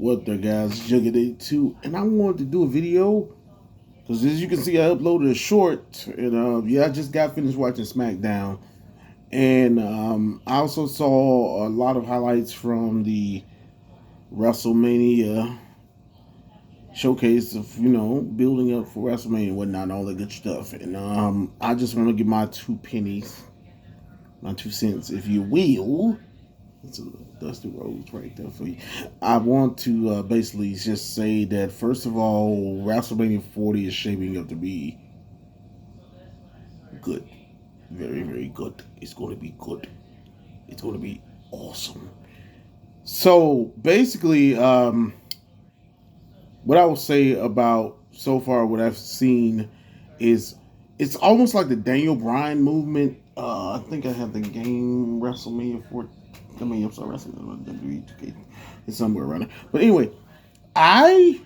What the guys, Juggy 2, and I wanted to do a video because as you can see, I uploaded a short, and I just got finished watching SmackDown, and I also saw a lot of highlights from the WrestleMania showcase of building up for WrestleMania and whatnot, and all that good stuff, and I just want to give my 2 pennies, my 2 cents, if you will. It's a dusty road right there for you. I want to basically just say that, first of all, WrestleMania 40 is shaping up to be good. Very, very good. It's going to be good. It's going to be awesome. So, basically, what I will say about so far what I've seen is it's almost like the Daniel Bryan movement. I think I have the game WrestleMania 4. I'm sorry, WrestleMania WWE 2K. It's somewhere around there. But anyway, I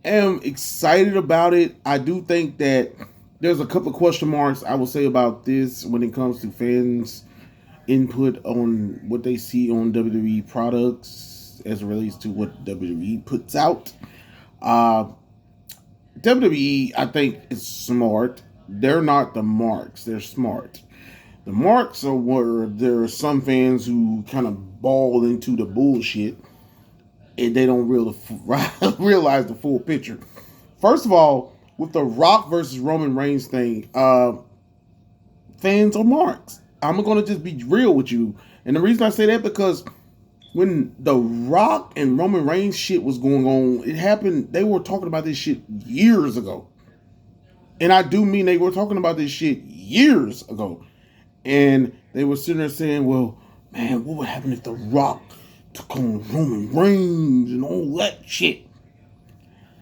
am excited about it. I do think that there's a couple of question marks I will say about this when it comes to fans' input on what they see on WWE products as it relates to what WWE puts out. Uh, WWE, I think, is smart. They're not the marks. They're smart. The marks are where there are some fans who kind of ball into the bullshit and they don't realize the full picture. First of all, with the Rock versus Roman Reigns thing, fans are marks. I'm going to just be real with you. And the reason I say that because when the Rock and Roman Reigns shit was going on, it happened. They were talking about this shit years ago. And I do mean they were talking about this shit years ago. And they were sitting there saying, well, man, what would happen if The Rock took on Roman Reigns and all that shit?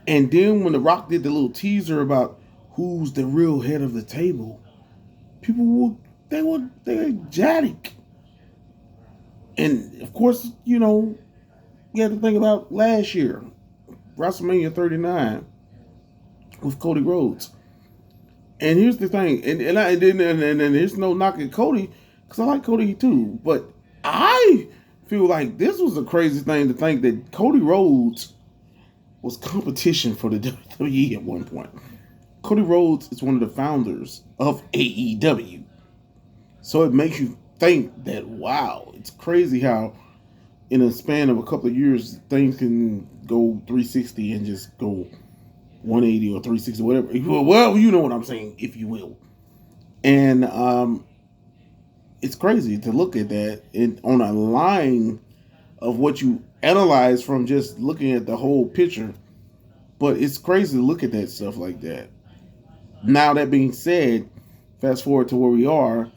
And then when The Rock did the little teaser about who's the real head of the table, people were ecstatic. And of course, you have to think about last year, WrestleMania 39 with Cody Rhodes. And here's the thing, and there's no knock at Cody, because I like Cody too, but I feel like this was a crazy thing to think that Cody Rhodes was competition for the WWE at one point. Cody Rhodes is one of the founders of AEW. So it makes you think that, wow, it's crazy how in a span of a couple of years, things can go 360 and just go 180 or 360, whatever. Well, you know what I'm saying, if you will. And it's crazy to look at that on a line of what you analyze from just looking at the whole picture. But it's crazy to look at that stuff like that. Now, that being said, fast forward to where we are.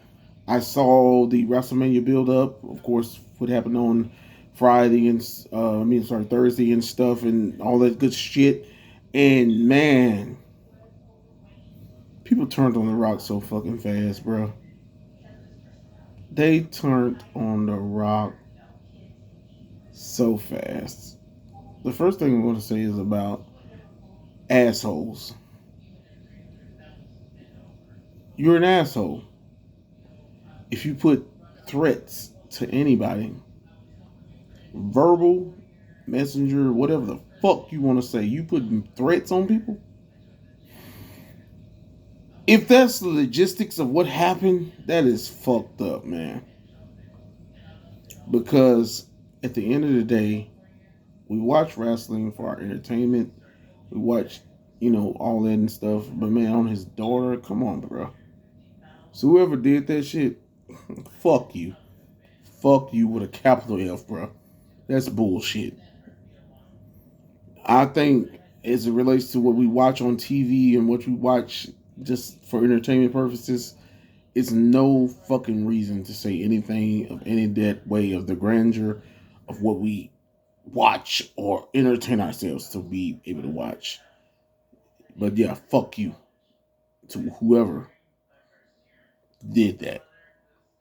I saw the WrestleMania build up, of course, what happened on Friday and Thursday and stuff and all that good shit. And man, people turned on The Rock so fucking fast, bro. They turned on The Rock so fast. The first thing I want to say is about assholes. You're an asshole if you put threats to anybody, verbal, messenger, whatever the fuck you want to say, you putting threats on people. If that's the logistics of what happened, that is fucked up, man. Because at the end of the day, we watch wrestling for our entertainment. We watch, all that and stuff. But man, on his daughter, come on, bro. So whoever did that shit, fuck you. Fuck you with a capital F, bro. That's bullshit. I think as it relates to what we watch on TV and what we watch just for entertainment purposes, it's no fucking reason to say anything of any that way of the grandeur of what we watch or entertain ourselves to be able to watch. But yeah, fuck you to whoever did that.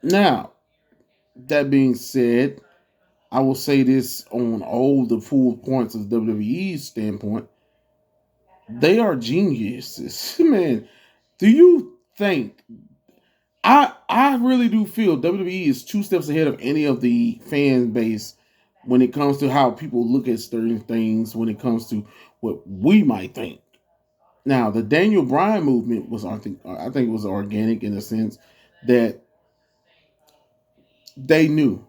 Now, that being said, I will say this on all the full points of WWE's standpoint. They are geniuses. Man, do you think I really do feel WWE is 2 steps ahead of any of the fan base when it comes to how people look at certain things, when it comes to what we might think. Now, the Daniel Bryan movement was, I think, it was organic in the sense that they knew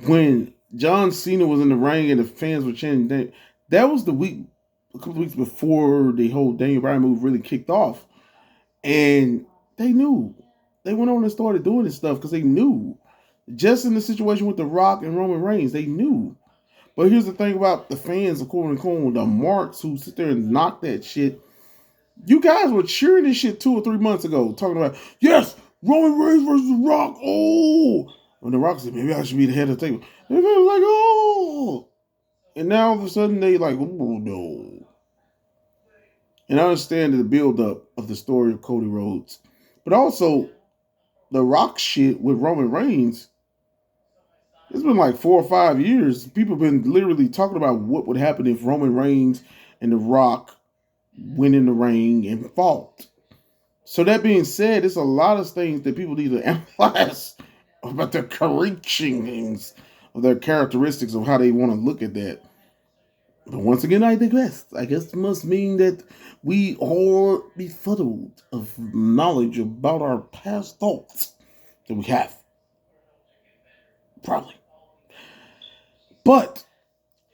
when John Cena was in the ring and the fans were chanting. That was the week, a couple weeks before the whole Daniel Bryan move really kicked off, and they knew. They went on and started doing this stuff because they knew. Just in the situation with The Rock and Roman Reigns, they knew. But here's the thing about the fans, according to Cole, the marks who sit there and knock that shit. You guys were cheering this shit 2 or 3 months ago, talking about, yes, Roman Reigns versus The Rock. Oh, when The Rock said, maybe I should be the head of the table. And they was like, oh. And now all of a sudden they like, oh no. And I understand the build up of the story of Cody Rhodes. But also the Rock shit with Roman Reigns. It's been like 4 or 5 years. People have been literally talking about what would happen if Roman Reigns and The Rock went in the ring and fought. So that being said, there's a lot of things that people need to analyze about their corrections of their characteristics of how they want to look at that. But once again, I digress. I guess it must mean that we are befuddled of knowledge about our past thoughts that we have. Probably. But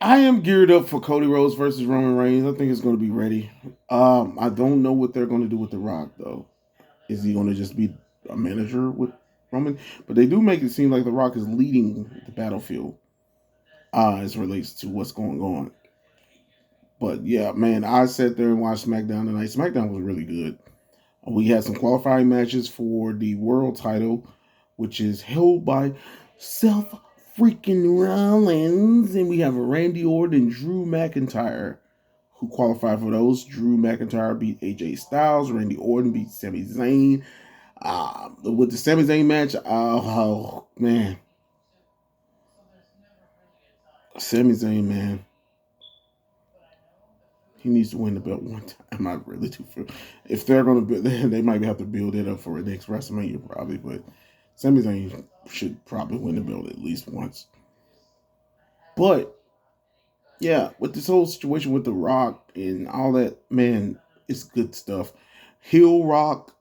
I am geared up for Cody Rhodes versus Roman Reigns. I think it's going to be ready. I don't know what they're going to do with The Rock, though. Is he going to just be a manager with Roman? But they do make it seem like The Rock is leading the battlefield as it relates to what's going on. But yeah, man, I sat there and watched SmackDown tonight. SmackDown was really good. We had some qualifying matches for the world title, which is held by Seth freaking Rollins. And we have Randy Orton and Drew McIntyre who qualified for those. Drew McIntyre beat AJ Styles. Randy Orton beat Sami Zayn. With the Sami Zayn match, oh man. Sami Zayn, man. He needs to win the belt one time. I really do feel if they're going to, they might have to build it up for the next WrestleMania probably. But Sami Zayn should probably win the belt at least once. But yeah, with this whole situation with The Rock and all that, man, it's good stuff. Heel Rock,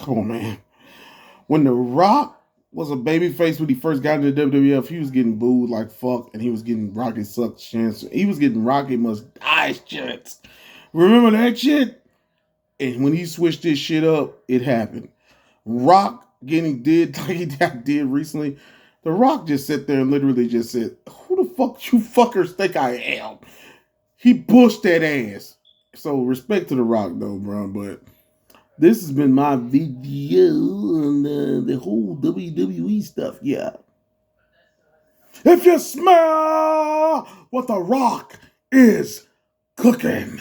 come on, man. When The Rock was a babyface when he first got into WWF, he was getting booed like fuck, and he was getting Rocky sucks chance. He was getting Rocky must die chance. Remember that shit? And when he switched this shit up, it happened. Rock getting did like he did recently. The Rock just sat there and literally just said, "Who the fuck you fuckers think I am?" He pushed that ass. So respect to The Rock though, bro. But this has been my video on the whole WWE stuff. Yeah. If you smell what The Rock is cooking.